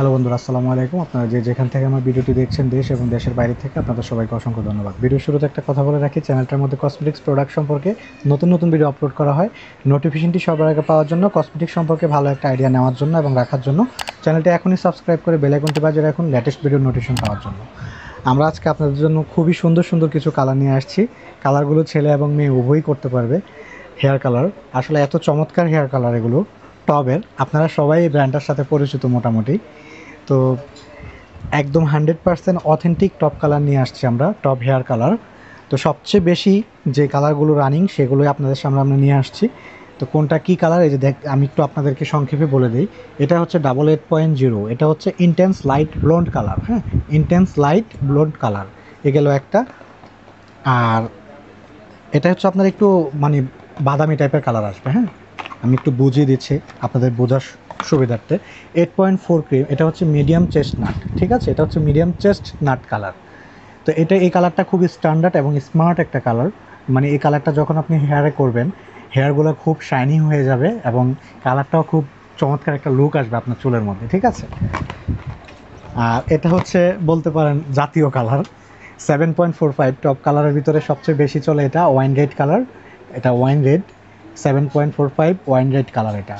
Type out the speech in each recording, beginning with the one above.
Hello বন্ধুরা, আসসালামু আলাইকুম। আপনারা যেখান থেকে আমার ভিডিওটি দেখছেন, দেশ এবং দেশের বাইরে থেকে, আপনাদের সবাইকে অসংখ্য ধন্যবাদ। ভিডিওর শুরুতে একটা কথা বলে রাখি, চ্যানেলটার মধ্যে কসমেটিক্স প্রোডাক্ট সম্পর্কে নতুন নতুন ভিডিও আপলোড করা হয়। নোটিফিকেশনটি সবার আগে পাওয়ার জন্য, কসমেটিক্স সম্পর্কে ভালো একটা আইডিয়া নেওয়ার জন্য এবং রাখার জন্য চ্যানেলটি এখনই সাবস্ক্রাইব করে বেল আইকনটি বাজিয়ে রাখুন লেটেস্ট ভিডিওর নোটিফিকেশন পাওয়ার জন্য। আমরা আজকে আপনাদের জন্য খুবই সুন্দর সুন্দর কিছু কালার নিয়ে আসছি। কালারগুলো ছেলে এবং মেয়ে উভয়ই করতে পারবে। হেয়ার কালার আসলে এত চমৎকার হেয়ার কালার এগুলো টবের, আপনারা সবাই এই ব্র্যান্ডটার সাথে পরিচিত মোটামুটি। তো একদম 100% অথেন্টিক টপ কালার নিয়ে আসছি আমরা, টপ হেয়ার কালার। তো সবচেয়ে বেশি যে কালারগুলো রানিং সেগুলোই আপনাদের সামনে আমরা নিয়ে আসছি। তো কোনটা কী কালার, এই যে আমি একটু আপনাদেরকে সংক্ষেপে বলে দিই। এটা হচ্ছে 88.0, এটা হচ্ছে ইন্টেন্স লাইট ব্লন্ড কালার। হ্যাঁ, ইন্টেন্স লাইট ব্লন্ড কালার এ গেল একটা। আর এটা হচ্ছে আপনার একটু মানে বাদামি টাইপের কালার আসবে। হ্যাঁ, আমি একটু বুঝিয়ে দিচ্ছি আপনাদের বোঝার সুবিধার্থে। 8.4 ক্রিম, এটা হচ্ছে মিডিয়াম চেস্ট নাট। ঠিক আছে, এটা হচ্ছে মিডিয়াম চেস্ট নাট কালার। তো এই কালারটা খুবই স্ট্যান্ডার্ড এবং স্মার্ট একটা কালার। মানে এই কালারটা যখন আপনি হেয়ারে করবেন, হেয়ারগুলো খুব শাইনি হয়ে যাবে এবং কালারটাও খুব চমৎকার একটা লুক আসবে আপনার চুলের মধ্যে। ঠিক আছে, আর এটা হচ্ছে বলতে পারেন জাতীয় কালার। 7.45 টপ কালারের ভিতরে সবচেয়ে বেশি চলে এটা ওয়াইন রেড কালার। এটা wine red 7.45 wine red colour. এটা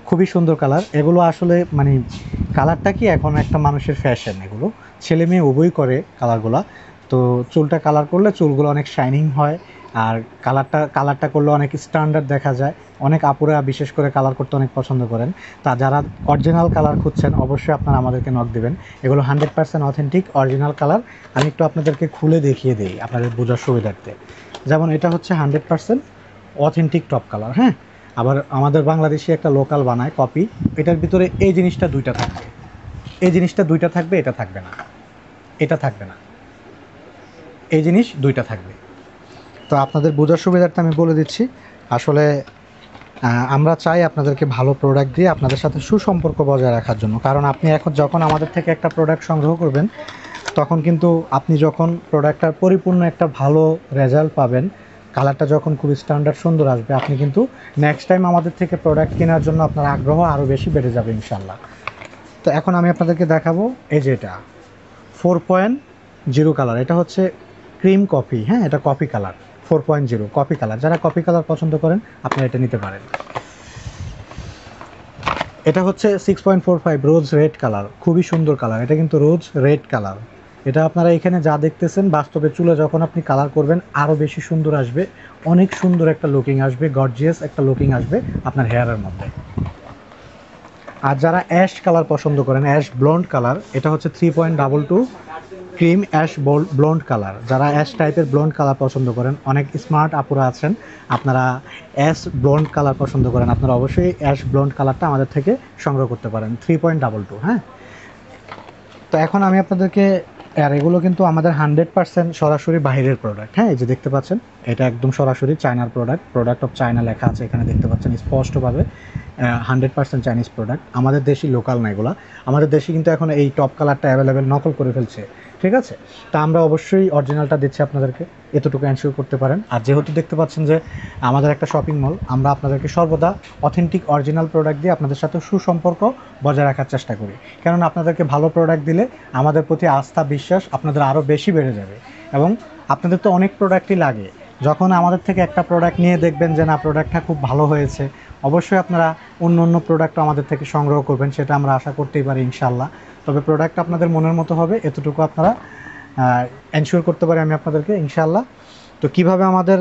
খুবই সুন্দর কালার। এগুলো আসলে মানে কালারটা কি এখন একটা মানুষের ফ্যাশন, এগুলো ছেলে মেয়ে উভয়ই করে কালারগুলো। তো চুলটা কালার করলে চুলগুলো অনেক শাইনিং হয়, আর কালারটা করলে অনেক স্ট্যান্ডার্ড দেখা যায়। অনেক আপুরা বিশেষ করে কালার করতে অনেক পছন্দ করেন। তা যারা অরিজিনাল কালার খুঁজছেন অবশ্যই আপনারা আমাদেরকে নক দেবেন। এগুলো 100% অথেন্টিক অরিজিনাল কালার। আমি একটু আপনাদেরকে খুলে দেখিয়ে দিই আপনাদের বোঝার সুবিধার্থে। যেমন এটা হচ্ছে 100% অথেন্টিক টপ কালার। হ্যাঁ, আবার আমাদের বাংলাদেশি একটা লোকাল বানায় কপি। এটার ভিতরে এই জিনিসটা দুইটা থাকবে, এই জিনিসটা দুইটা থাকবে, এটা থাকবে না, এটা থাকবে না, এই জিনিস দুইটা থাকবে। তো আপনাদের বোঝার সুবিধার্থে আমি বলে দিচ্ছি। আসলে আমরা চাই আপনাদেরকে ভালো প্রোডাক্ট দিয়ে আপনাদের সাথে সুসম্পর্ক বজায় রাখার জন্য। কারণ আপনি এখন যখন আমাদের থেকে একটা প্রোডাক্ট সংগ্রহ করবেন, তখন কিন্তু আপনি যখন প্রোডাক্টটার পরিপূর্ণ একটা ভালো রেজাল্ট পাবেন, কালারটা যখন খুব স্ট্যান্ডার্ড সুন্দর আসবে, আপনি কিন্তু নেক্সট টাইম আমাদের থেকে প্রোডাক্ট কেনার জন্য আপনার আগ্রহ আরও বেশি বেড়ে যাবে ইনশাল্লাহ। তো এখন আমি আপনাদেরকে দেখাবো এই যে এটা 4.0 কালার। এটা হচ্ছে ক্রিম কফি। হ্যাঁ, এটা কফি কালার 4.0 কফি কালার। যারা কফি কালার পছন্দ করেন আপনারা এটা নিতে পারেন। এটা হচ্ছে 6.45 রোজ রেড কালার, খুবই সুন্দর কালার। এটা কিন্তু রোজ রেড কালার। এটা আপনারা এখানে যা দেখতেছেন, বাস্তবে চুলে যখন আপনি কালার করবেন আরও বেশি সুন্দর আসবে, অনেক সুন্দর একটা লুকিং আসবে, গর্জিয়াস একটা লুকিং আসবে আপনার হেয়ারের মধ্যে। আর যারা অ্যাশ কালার পছন্দ করেন, অ্যাশ ব্লন্ড কালার, এটা হচ্ছে 3.22 ক্রিম অ্যাশ ব্লন্ড কালার। যারা অ্যাশ টাইপের ব্লন্ড কালার পছন্দ করেন, অনেক স্মার্ট আপুরা আছেন, আপনারা অ্যাশ ব্লন্ড কালার পছন্দ করেন, আপনারা অবশ্যই অ্যাশ ব্লন্ড কালারটা আমাদের থেকে সংগ্রহ করতে পারেন 3.22। হ্যাঁ, তো এখন আমি আপনাদেরকে, আর এগুলো কিন্তু আমাদের 100% সরাসরি বাইরের প্রোডাক্ট। হ্যাঁ, এই যে দেখতে পাচ্ছেন, এটা একদম সরাসরি চায়নার প্রোডাক্ট, প্রোডাক্ট অফ চায়না লেখা আছে এখানে, দেখতে পাচ্ছেন স্পষ্টভাবে। 100% চাইনিজ প্রোডাক্ট, আমাদের দেশি লোকাল না এগুলো। আমাদের দেশে কিন্তু এখন এই টপ কালারটা অ্যাভেলেবেল নকল করে ফেলছে। ঠিক আছে, তা আমরা অবশ্যই অরিজিনালটা দিচ্ছি আপনাদেরকে, এতটুকু এনশিওর করতে পারেন। আর যেহেতু দেখতে পাচ্ছেন যে আমাদের একটা শপিং মল, আমরা আপনাদেরকে সর্বদা অথেন্টিক অরিজিনাল প্রোডাক্ট দিয়ে আপনাদের সাথে সুসম্পর্ক বজায় রাখার চেষ্টা করি। কেননা আপনাদেরকে ভালো প্রোডাক্ট দিলে আমাদের প্রতি আস্থা বিশ্বাস আপনাদের আরও বেশি বেড়ে যাবে। এবং আপনাদের তো অনেক প্রোডাক্টই লাগে, যখন আমাদের থেকে একটা প্রোডাক্ট নিয়ে দেখবেন যে না প্রোডাক্টটা খুব ভালো হয়েছে, অবশ্যই আপনারা অন্য অন্য প্রোডাক্টও আমাদের থেকে সংগ্রহ করবেন, সেটা আমরা আশা করতেই পারি ইনশাল্লাহ। তবে প্রোডাক্ট আপনাদের মনের মতো হবে, এতটুকু আপনারা এনশিওর করতে পারি আমি আপনাদেরকে ইনশাল্লাহ। তো কিভাবে আমাদের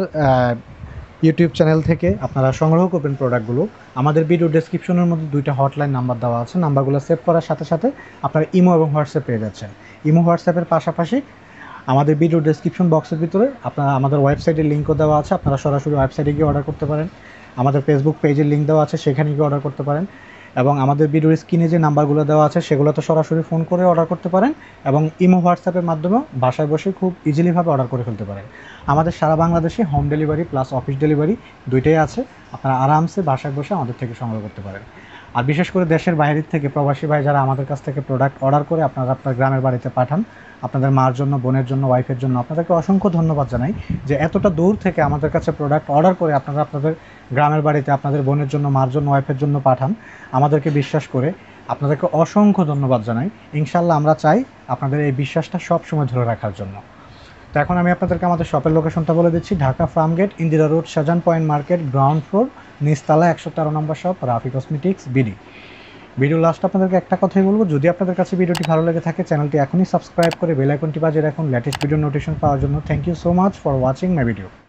ইউটিউব চ্যানেল থেকে আপনারা সংগ্রহ করবেন প্রোডাক্টগুলো, আমাদের ভিডিও ডেসক্রিপশনের মধ্যে 2টা হটলাইন নাম্বার দেওয়া আছে। নাম্বারগুলো সেভ করার সাথে সাথে আপনারা ইমো এবং হোয়াটসঅ্যাপ পেয়ে যাচ্ছেন। ইমো হোয়াটসঅ্যাপের পাশাপাশি আমাদের ভিডিও ডেসক্রিপশন বক্সের ভিতরে আপনারা আমাদের ওয়েবসাইটের লিঙ্কও দেওয়া আছে, আপনারা সরাসরি ওয়েবসাইটে গিয়ে অর্ডার করতে পারেন। আমাদের ফেসবুক পেজের লিঙ্ক দেওয়া আছে, সেখানে গিয়ে অর্ডার করতে পারেন। এবং আমাদের ভিডিওর স্ক্রিনে যে নাম্বারগুলো দেওয়া আছে সেগুলোতে সরাসরি ফোন করে অর্ডার করতে পারেন, এবং ইমো হোয়াটসঅ্যাপের মাধ্যমেও বাসায় বসে খুব ইজিলিভাবে অর্ডার করে ফেলতে পারেন। আমাদের সারা বাংলাদেশে home delivery plus office delivery দুইটাই আছে, আপনারা আরামসে বাসায় বসে আমাদের থেকে সংগ্রহ করতে পারেন। আর বিশেষ করে দেশের বাইরের থেকে প্রবাসী ভাই যারা আমাদের কাছ থেকে প্রোডাক্ট অর্ডার করে আপনারা আপনার গ্রামের বাড়িতে পাঠান, আপনাদের মার জন্য, বোনের জন্য, ওয়াইফের জন্য, আপনাদেরকে অসংখ্য ধন্যবাদ জানাই যে এতটা দূর থেকে আমাদের কাছে প্রোডাক্ট অর্ডার করে আপনারা আপনাদের গ্রামের বাড়িতে আপনাদের বোনের জন্য, মার জন্য, ওয়াইফের জন্য পাঠান আমাদেরকে বিশ্বাস করে। আপনাদেরকে অসংখ্য ধন্যবাদ জানাই। ইনশাল্লাহ আমরা চাই আপনাদের এই বিশ্বাসটা সবসময় ধরে রাখার জন্য। তো এখন আমি আপনাদেরকে আমাদের শপের লোকেশনটা বলে দিচ্ছি। Dhaka Farmgate, Indira road, Shahjahan point market, ground floor, নিচতলা 113 number shop, Rafi cosmetics, BD. Video last আপনাদেরকে একটা কথাই বলবো, যদি আপনাদের কাছে ভিডিওটি ভালো লেগে থাকে চ্যানেলটি এখনই সাবস্ক্রাইব করে বেল আইকনটি বাজিয়ে রাখুন লেটেস্ট ভিডিও নোটিফিকেশন পাওয়ার জন্য। Thank you so much for watching my video.